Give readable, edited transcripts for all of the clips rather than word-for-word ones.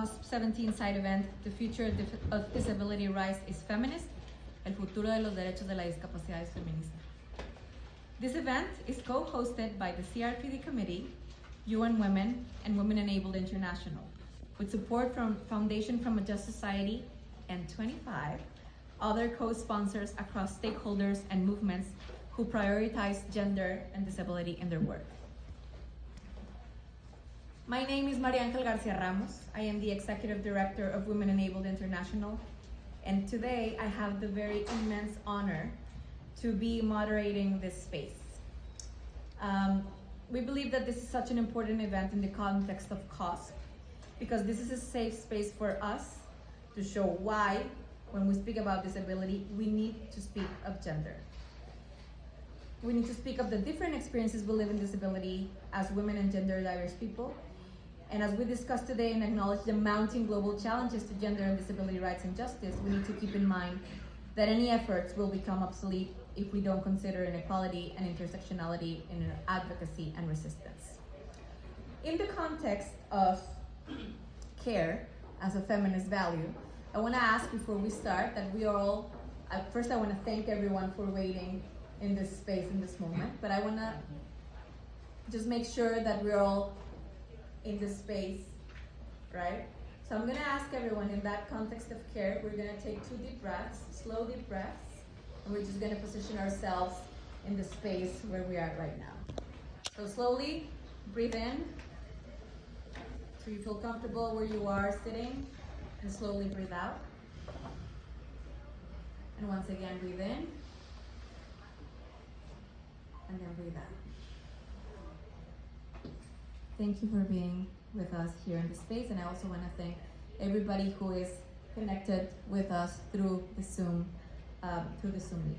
COSP17 side event, The Future of Disability Rights is Feminist, El futuro de los derechos de la discapacidad es feminista. This event is co-hosted by the CRPD Committee, UN Women, and Women Enabled International, with support from Foundation from a Just Society and 25 other co-sponsors across stakeholders and movements who prioritize gender and disability in their work. My name is Garcia Ramos. I am the Executive Director of Women Enabled International, and today I have the very immense honor to be moderating this space. We believe that this is such an important event in the context of COSP, because this is a safe space for us to show why, when we speak about disability, we need to speak of gender. We need to speak of the different experiences we live in disability as women and gender diverse people. And as we discuss today and acknowledge the mounting global challenges to gender and disability rights and justice, we need to keep in mind that any efforts will become obsolete if we don't consider inequality and intersectionality in our advocacy and resistance. In the context of care as a feminist value, I want to ask before we start that we all, first I want to thank everyone for waiting in this space in this moment, but I want to just make sure that we're all in this space, right? So I'm going to ask everyone in that context of care, we're going to take 2 deep breaths, slow deep breaths, and we're just going to position ourselves in the space where we are right now. So slowly breathe in, so you feel comfortable where you are sitting, and slowly breathe out. And once again, breathe in, and then breathe out. Thank you for being with us here in the space, and I also want to thank everybody who is connected with us through the Zoom meeting.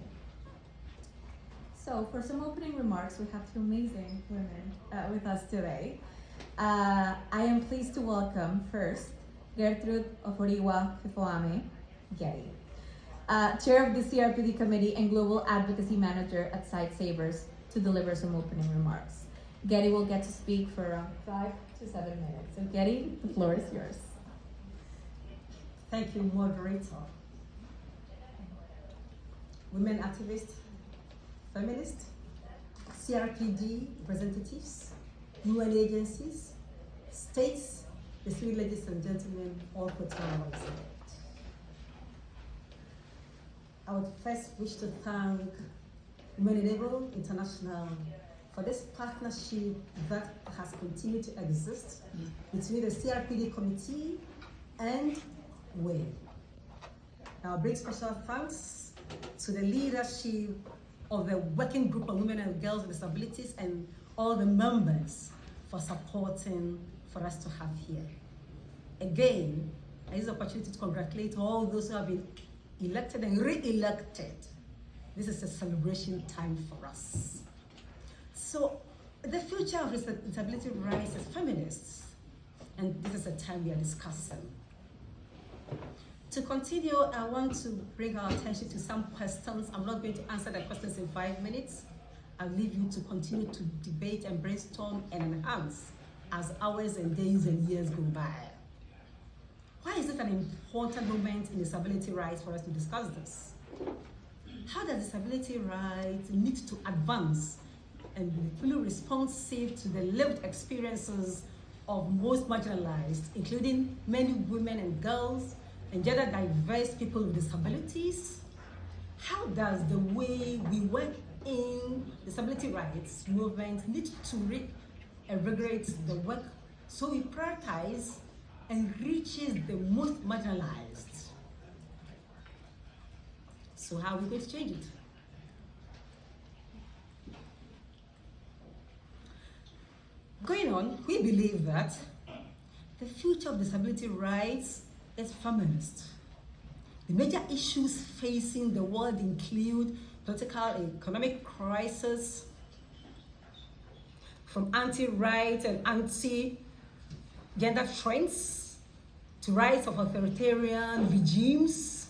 So for some opening remarks, we have 2 amazing women with us today. I am pleased to welcome first Gertrude Oforiwa Fifoame Getty, Chair of the CRPD Committee and Global Advocacy Manager at Sight Savers, to deliver some opening remarks. Getty will get to speak for around 5 to 7 minutes. So Getty, the floor is yours. Thank you, moderator. Women activists, feminists, CRPD representatives, UN agencies, states, distinguished ladies and gentlemen, all put on I would first wish to thank Women Enabled International for this partnership that has continued to exist between the CRPD committee and WIN. Now, big special thanks to the leadership of the Working Group of Women and Girls with Disabilities and all the members for supporting for us to have here. Again, I use the opportunity to congratulate all those who have been elected and re-elected. This is a celebration time for us. So, the future of disability rights as feminists, and this is the time we are discussing. To continue, I want to bring our attention to some questions. I'm not going to answer the questions in 5 minutes. I'll leave you to continue to debate and brainstorm and enhance as hours and days and years go by. Why is it an important moment in disability rights for us to discuss this? How does disability rights need to advance and be fully responsive to the lived experiences of most marginalized, including many women and girls and gender diverse people with disabilities? How does the way we work in disability rights movement need to reinvigorate the work so we prioritize and reaches the most marginalized? So how are we going to change it? Going on, we believe that the future of disability rights is feminist. The major issues facing the world include political and economic crisis, from anti-rights and anti-gender trends, to rise of authoritarian regimes,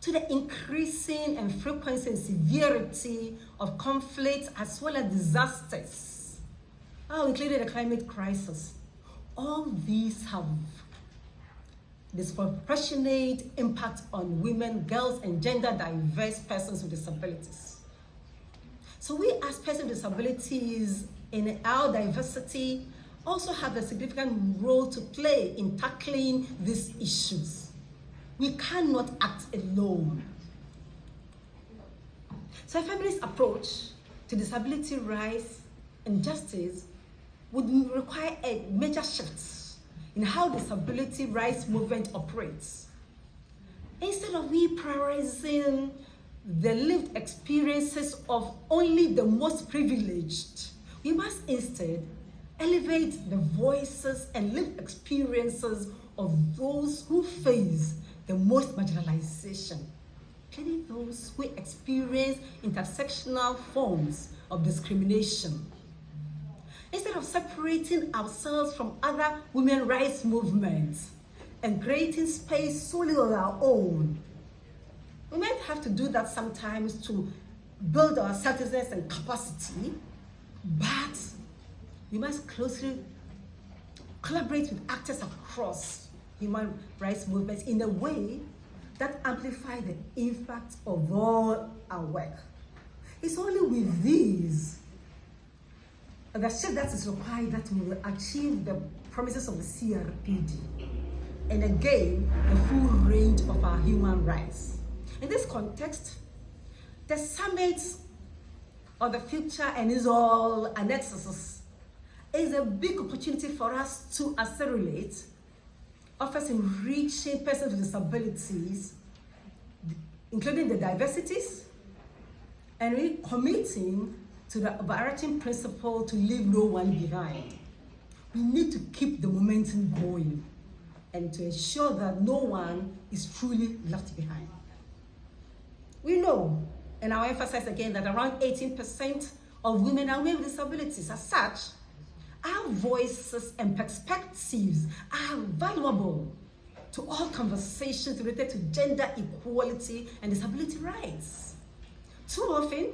to the increasing and frequency and severity of conflicts as well as disasters, including the climate crisis. All these have disproportionate impact on women, girls, and gender diverse persons with disabilities. So we as persons with disabilities in our diversity also have a significant role to play in tackling these issues. We cannot act alone. So a feminist approach to disability rights and justice would require a major shift in how disability rights movement operates. Instead of we prioritizing the lived experiences of only the most privileged, we must instead elevate the voices and lived experiences of those who face the most marginalization, including those who experience intersectional forms of discrimination. Instead of separating ourselves from other women's rights movements and creating space solely on our own, we might have to do that sometimes to build our self-awareness and capacity, but we must closely collaborate with actors across human rights movements in a way that amplify the impact of all our work. It's only with these, the shift that is required, that we will achieve the promises of the CRPD and again, the full range of our human rights. In this context, the Summit of the Future and is all annexes is a big opportunity for us to accelerate efforts in reaching persons with disabilities, including the diversities, and really committing to the overarching principle to leave no one behind. We need to keep the momentum going and to ensure that no one is truly left behind. We know, and I'll emphasize again, that around 18% of women are women with disabilities. As such, our voices and perspectives are valuable to all conversations related to gender equality and disability rights. Too often,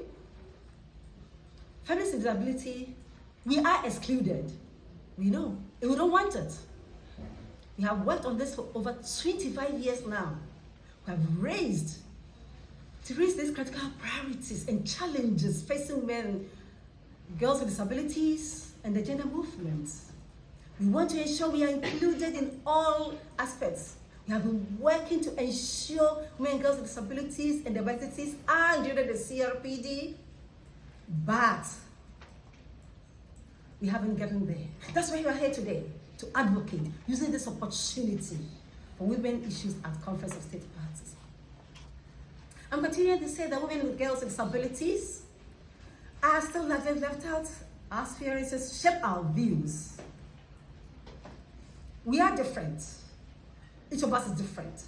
feminists with disability, we are excluded. We know, and we don't want it. We have worked on this for over 25 years now. We have raised these critical priorities and challenges facing men, girls with disabilities, and the gender movements. We want to ensure we are included in all aspects. We have been working to ensure women and girls with disabilities and diversities are included in the CRPD, but we haven't gotten there. That's why we are here today, to advocate, using this opportunity for women issues at Conference of State Parties. I'm continuing to say that women and girls with disabilities are still left out. Our experiences shape our views. We are different. Each of us is different.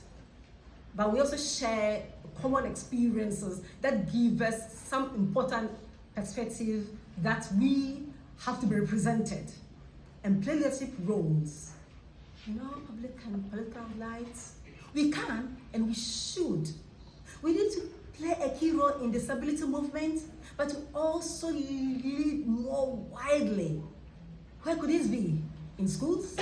But we also share common experiences that give us some important perspective that we have to be represented and play leadership roles in our public and political lives. We can and we should. We need to play a key role in the disability movement, but to also lead more widely. Where could this be? In schools,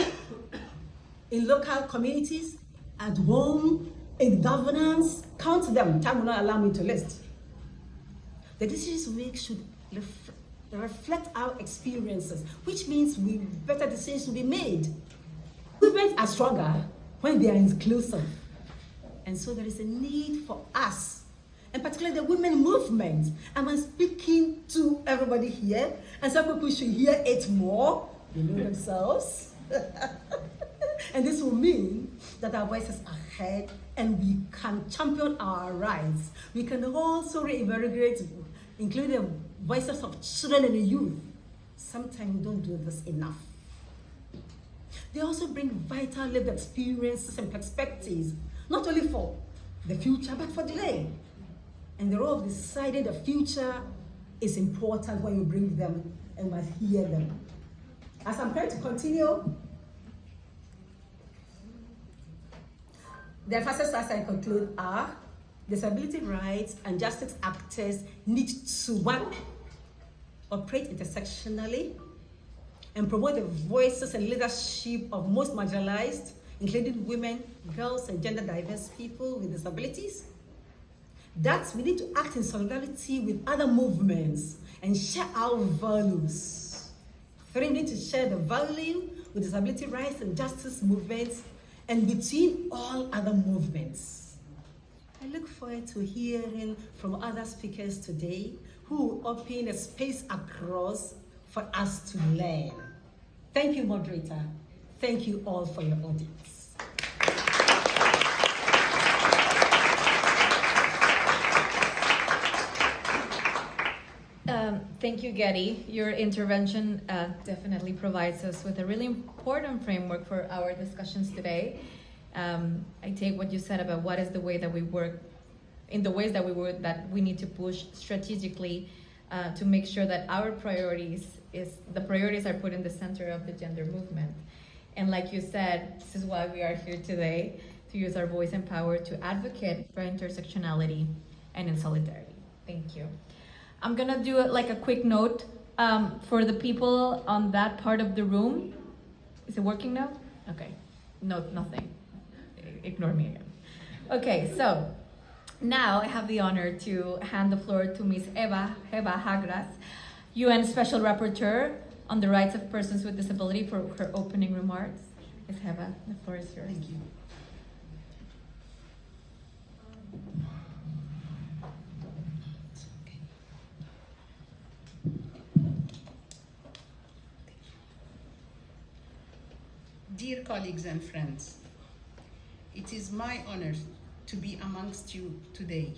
in local communities, at home, in governance, count them. Time will not allow me to list. The decisions we make should reflect our experiences, which means better decisions will be made. Movements are stronger when they are inclusive. And so there is a need for us, and particularly the women movement. I'm speaking to everybody here, and some people should hear it more. They know themselves. And this will mean that our voices are heard and we can champion our rights. We can also reinvigorate, including the voices of children and the youth. Sometimes we don't do this enough. They also bring vital lived experiences and perspectives, not only for the future, but for today. And the role of deciding the future is important when you bring them and must hear them. As I'm trying to continue, the emphasis as I conclude are disability rights and justice actors need to, one, operate intersectionally and promote the voices and leadership of most marginalized, including women, girls, and gender diverse people with disabilities. That we need to act in solidarity with other movements and share our values. 3, we need to share the value with disability rights and justice movements and between all other movements. I look forward to hearing from other speakers today who will open a space across for us to learn. Thank you, moderator. Thank you all for your audience. Thank you, Getty. Your intervention definitely provides us with a really important framework for our discussions today. I take what you said about what is the way that we work, in the ways that we work, that we need to push strategically to make sure that our priorities are put in the center of the gender movement. And like you said, this is why we are here today, to use our voice and power to advocate for intersectionality and in solidarity. Thank you. I'm gonna do it like a quick note for the people on that part of the room. Is it working now? Okay, no, nothing. Ignore me again. Okay, so now I have the honor to hand the floor to Ms. Heba Hagras, UN Special Rapporteur on the Rights of Persons with Disability, for her opening remarks. Ms. Heba, the floor is yours. Thank you. Dear colleagues and friends, it is my honor to be amongst you today.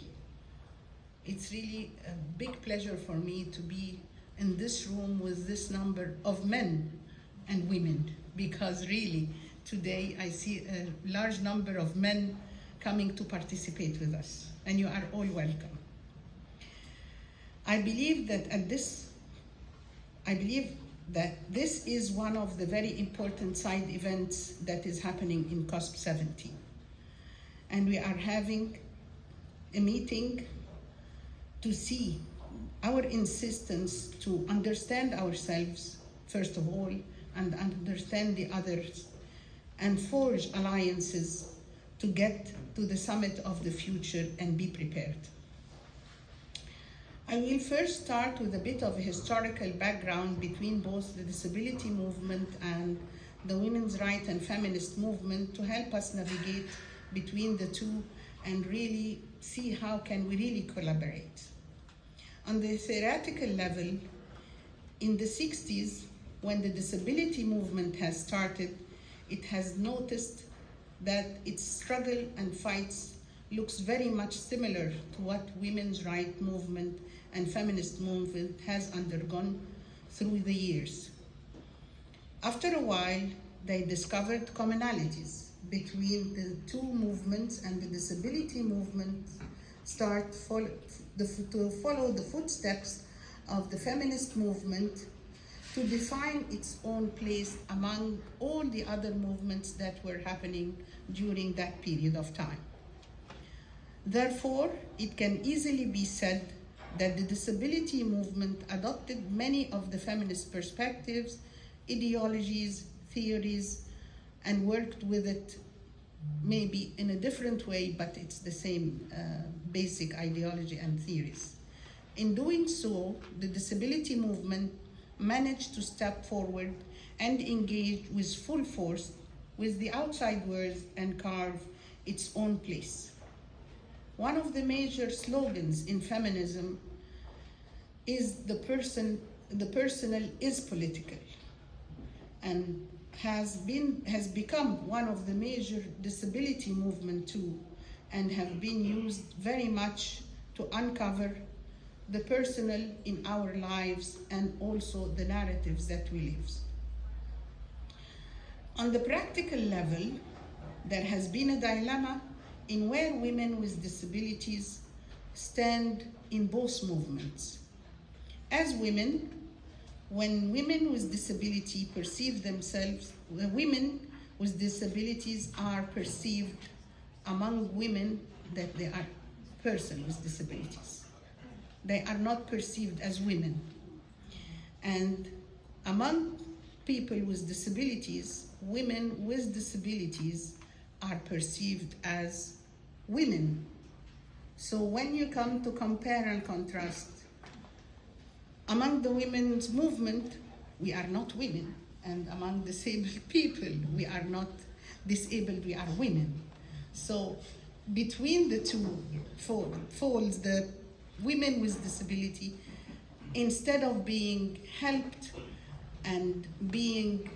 It's really a big pleasure for me to be in this room with this number of men and women, because really today I see a large number of men coming to participate with us, and you are all welcome. I believe that this is one of the very important side events that is happening in COSP17. And we are having a meeting to see our insistence to understand ourselves, first of all, and understand the others, and forge alliances to get to the summit of the future and be prepared. I will first start with a bit of a historical background between both the disability movement and the women's rights and feminist movement to help us navigate between the two and really see how can we really collaborate. On the theoretical level, in the 60s, when the disability movement has started, it has noticed that its struggle and fights looks very much similar to what women's rights movement and feminist movement has undergone through the years. After a while, they discovered commonalities between the two movements, and the disability movement start to follow the footsteps of the feminist movement to define its own place among all the other movements that were happening during that period of time. Therefore, it can easily be said that the disability movement adopted many of the feminist perspectives, ideologies, theories, and worked with it maybe in a different way, but it's the same basic ideology and theories. In doing so, the disability movement managed to step forward and engage with full force with the outside world and carve its own place. One of the major slogans in feminism is the personal is political, and has become one of the major disability movement too, and have been used very much to uncover the personal in our lives and also the narratives that we live. On the practical level, there has been a dilemma in where women with disabilities stand in both movements. As women, when women with disability perceive themselves, women with disabilities are perceived among women that they are persons with disabilities. They are not perceived as women. And among people with disabilities, women with disabilities are perceived as women. So when you come to compare and contrast, among the women's movement, we are not women. And among disabled people, we are not disabled, we are women. So between the two folds, the women with disability, instead of being helped and being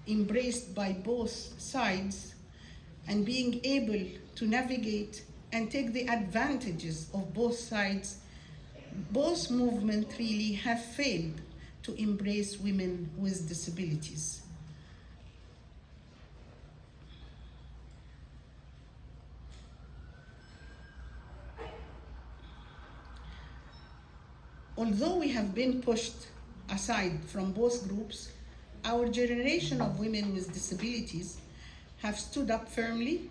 embraced by both sides and being able to navigate and take the advantages of both sides, both movements really have failed to embrace women with disabilities. Although we have been pushed aside from both groups, our generation of women with disabilities have stood up firmly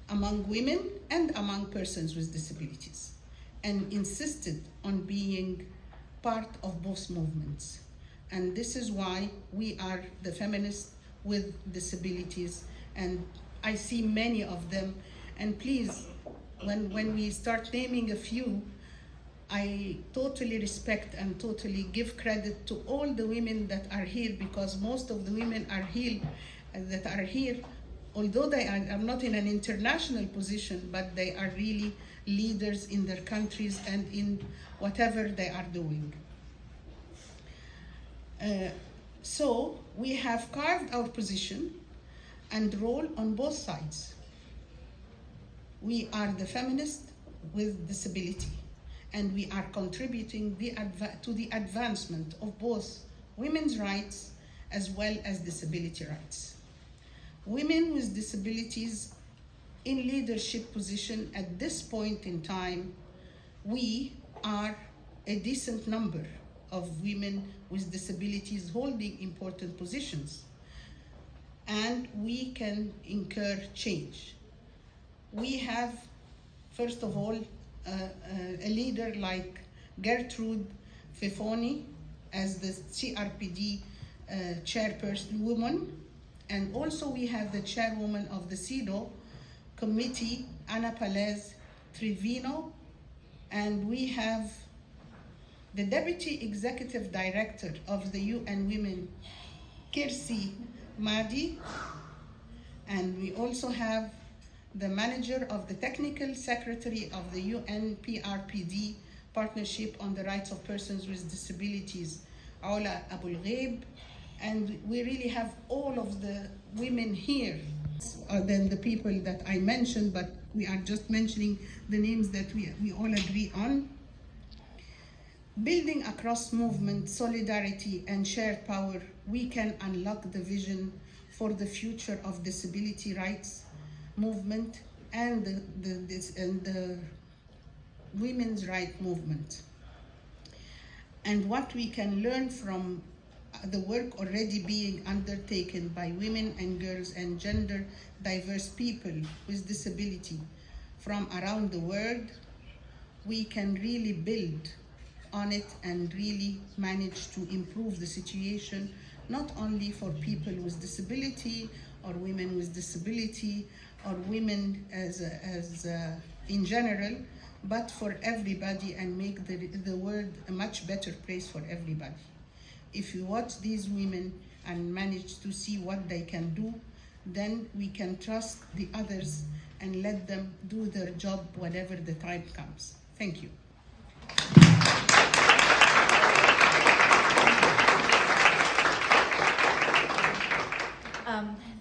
among women and among persons with disabilities and insisted on being part of both movements. And this is why we are the feminists with disabilities, and I see many of them. And please, when we start naming a few, I totally respect and totally give credit to all the women that are here, because most of the women are here, although they are not in an international position, but they are really leaders in their countries and in whatever they are doing. So we have carved our position and role on both sides. We are the feminists with disability, and we are contributing to the advancement of both women's rights as well as disability rights. Women with disabilities in leadership position at this point in time, we are a decent number of women with disabilities holding important positions, and we can incur change. We have, first of all, a leader like Gertrude Fefoni as the CRPD chairperson woman, and also we have the chairwoman of the CEDAW committee, Ana Palez Trevino, and we have the deputy executive director of the UN Women, Kirsi Madi, and we also have the manager of the technical secretary of the UN PRPD, Partnership on the Rights of Persons with Disabilities, Aula Abul Ghaib, and we really have all of the women here than the people that I mentioned, but we are just mentioning the names that we all agree on. Building across movement, solidarity, and shared power, we can unlock the vision for the future of disability rights movement and the women's rights movement. And what we can learn from the work already being undertaken by women and girls and gender diverse people with disability from around the world, we can really build on it and really manage to improve the situation, not only for people with disability or women with disability or women in general, but for everybody, and make the world a much better place for everybody. If you watch these women and manage to see what they can do, then we can trust the others and let them do their job whenever the time comes. Thank you.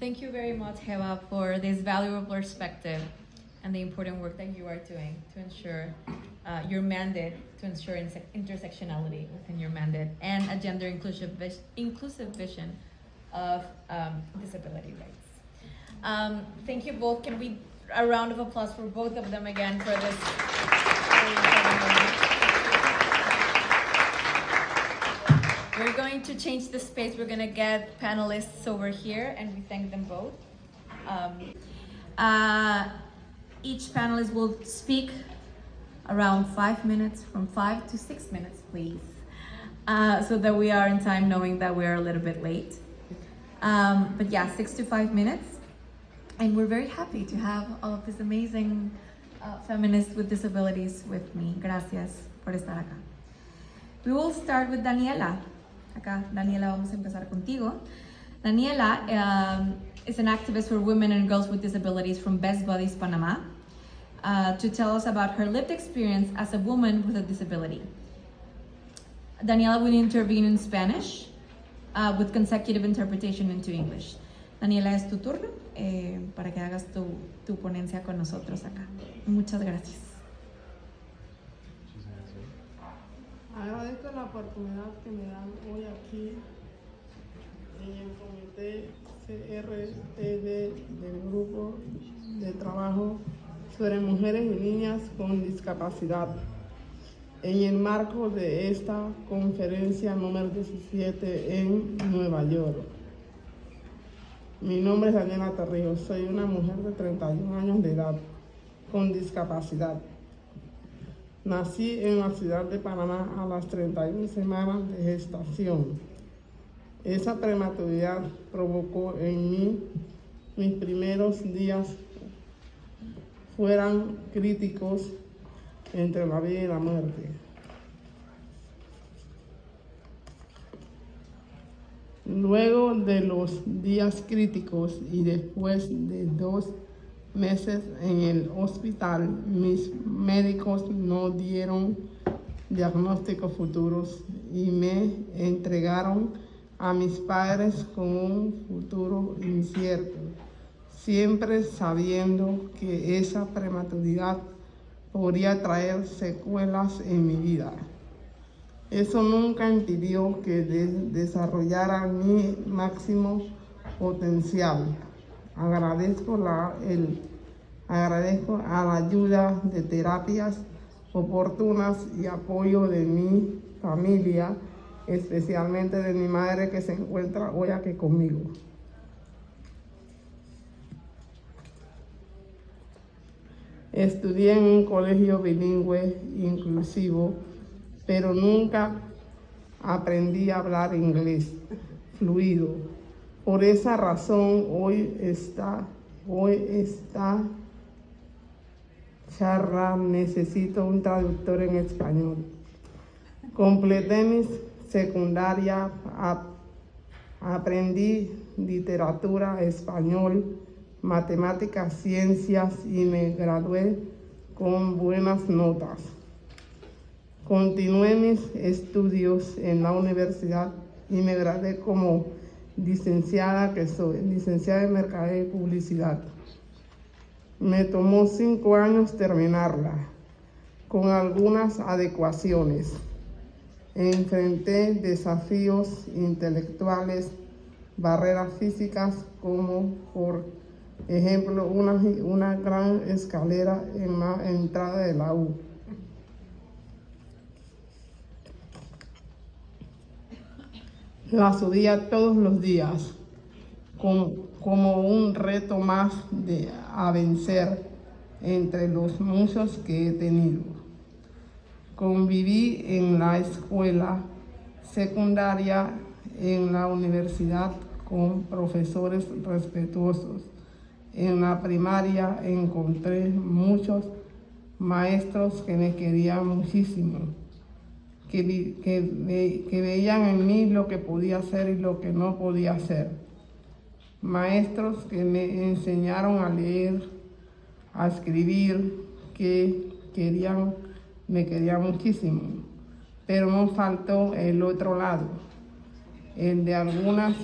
Thank you very much, Heba, for this valuable perspective and the important work that you are doing to ensure your mandate, to ensure intersectionality within your mandate and a gender inclusive vision of disability rights. Thank you both. Can we a round of applause for both of them again for this very important moment. We're going to change the space. We're going to get panelists over here, and we thank them both. Each panelist will speak around 5 minutes, from 5 to 6 minutes, please, so that we are in time, knowing that we are a little bit late. But yeah, 6 to 5 minutes. And we're very happy to have all of these amazing feminists with disabilities with me. Gracias por estar acá. We will start with Daniela. Acá, Daniela, vamos a empezar contigo. Daniela is an activist for women and girls with disabilities from Best Buddies, Panama, to tell us about her lived experience as a woman with a disability. Daniela will intervene in Spanish with consecutive interpretation into English. Daniela, es tu turno para que hagas tu ponencia con nosotros acá. Muchas gracias. Agradezco la oportunidad que me dan hoy aquí en el comité CRTD del grupo de trabajo sobre mujeres y niñas con discapacidad en el marco de esta conferencia número 17 en Nueva York. Mi nombre es Daniela Torrijos, soy una mujer de 31 años de edad con discapacidad. Nací en la ciudad de Panamá a las 31 semanas de gestación. Esa prematuridad provocó en mí mis primeros días fueran críticos entre la vida y la muerte. Luego de los días críticos y después de 2 meses en el hospital, mis médicos no dieron diagnósticos futuros y me entregaron a mis padres con un futuro incierto, siempre sabiendo que esa prematuridad podría traer secuelas en mi vida. Eso nunca impidió que desarrollara mi máximo potencial. Agradezco a la ayuda de terapias oportunas y apoyo de mi familia, especialmente de mi madre que se encuentra hoy aquí conmigo. Estudié en un colegio bilingüe inclusivo, pero nunca aprendí a hablar inglés fluido. Por esa razón, hoy esta charla necesito un traductor en español. Completé mi secundaria, aprendí literatura, español, matemáticas, ciencias y me gradué con buenas notas. Continué mis estudios en la universidad y me gradué como licenciada en Mercadeo y Publicidad. Me tomó 5 años terminarla, con algunas adecuaciones. Enfrenté desafíos intelectuales, barreras físicas, como por ejemplo una gran escalera en la entrada de la U. La subía todos los días como un reto más a vencer entre los muchos que he tenido. Conviví en la escuela secundaria, en la universidad con profesores respetuosos. En la primaria encontré muchos maestros que me querían muchísimo, que veían en mí lo que podía hacer y lo que no podía hacer. Maestros que me enseñaron a leer, a escribir, que me querían muchísimo. Pero no faltó el otro lado, en algunas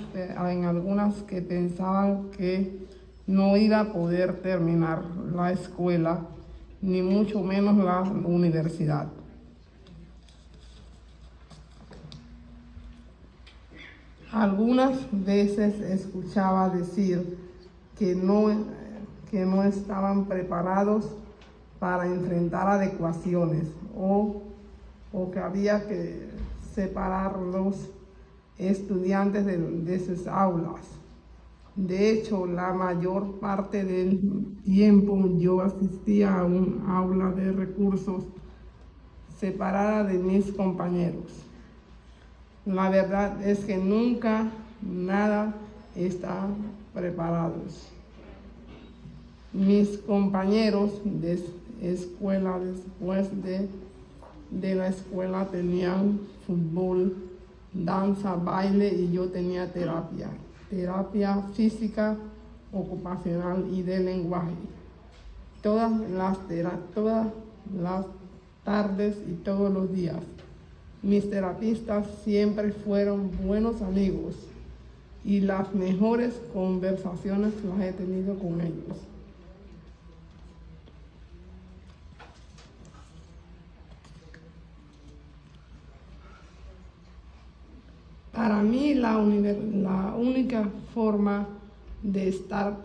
que pensaban que no iba a poder terminar la escuela, ni mucho menos la universidad. Algunas veces escuchaba decir que no estaban preparados para enfrentar adecuaciones o que había que separar los estudiantes de sus aulas. De hecho, la mayor parte del tiempo yo asistía a un aula de recursos separada de mis compañeros. La verdad es que nunca nada estar preparados. Mis compañeros de escuela después de la escuela tenían fútbol, danza, baile y yo tenía terapia física, ocupacional y de lenguaje. Todas las tardes y todos los días. Mis terapistas siempre fueron buenos amigos y las mejores conversaciones las he tenido con ellos. Para mí la única forma de estar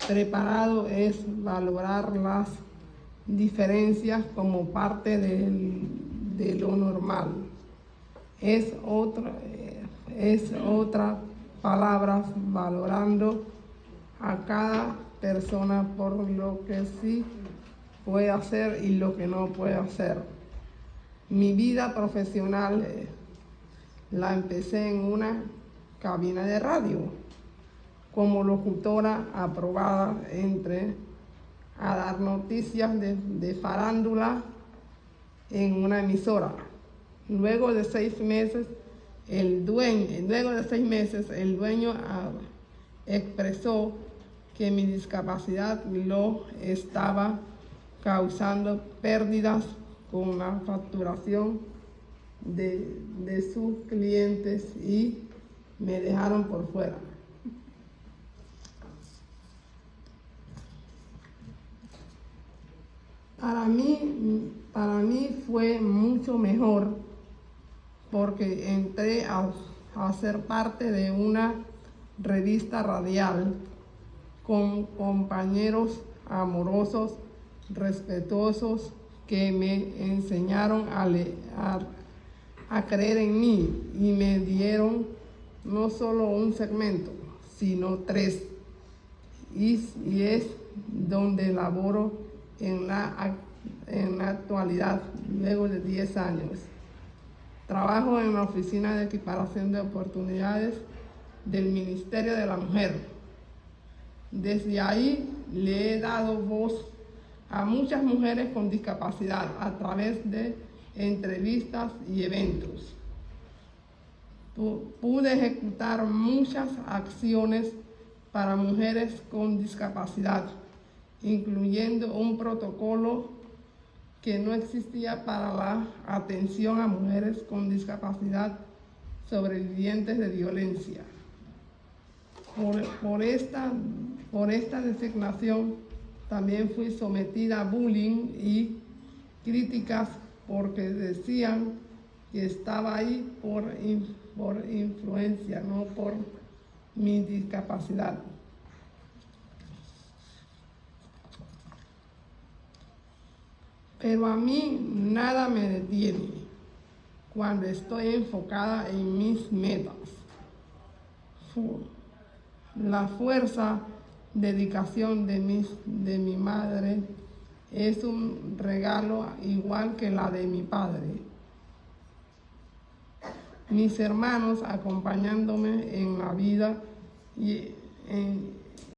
preparado es valorar las diferencias como parte de lo normal. Es otra palabra valorando a cada persona por lo que sí puede hacer y lo que no puede hacer. Mi vida profesional la empecé en una cabina de radio. Como locutora aprobada, entré a dar noticias de farándula en una emisora. Luego de 6 meses, el dueño expresó que mi discapacidad lo estaba causando pérdidas con la facturación de sus clientes y me dejaron por fuera. Para mí fue mucho mejor porque entré a ser parte de una revista radial con compañeros amorosos, respetuosos, que me enseñaron a creer en mí y me dieron no solo un segmento, sino 3. Y es donde laboro en la actualidad, luego de 10 años. Trabajo en la Oficina de Equiparación de Oportunidades del Ministerio de la Mujer. Desde ahí le he dado voz a muchas mujeres con discapacidad a través de entrevistas y eventos. Pude ejecutar muchas acciones para mujeres con discapacidad, incluyendo un protocolo que no existía para la atención a mujeres con discapacidad sobrevivientes de violencia. Por esta designación también fui sometida a bullying y críticas porque decían que estaba ahí por influencia, no por mi discapacidad. Pero a mí nada me detiene cuando estoy enfocada en mis metas. La fuerza, dedicación de mi madre es un regalo igual que la de mi padre. Mis hermanos acompañándome en la vida y en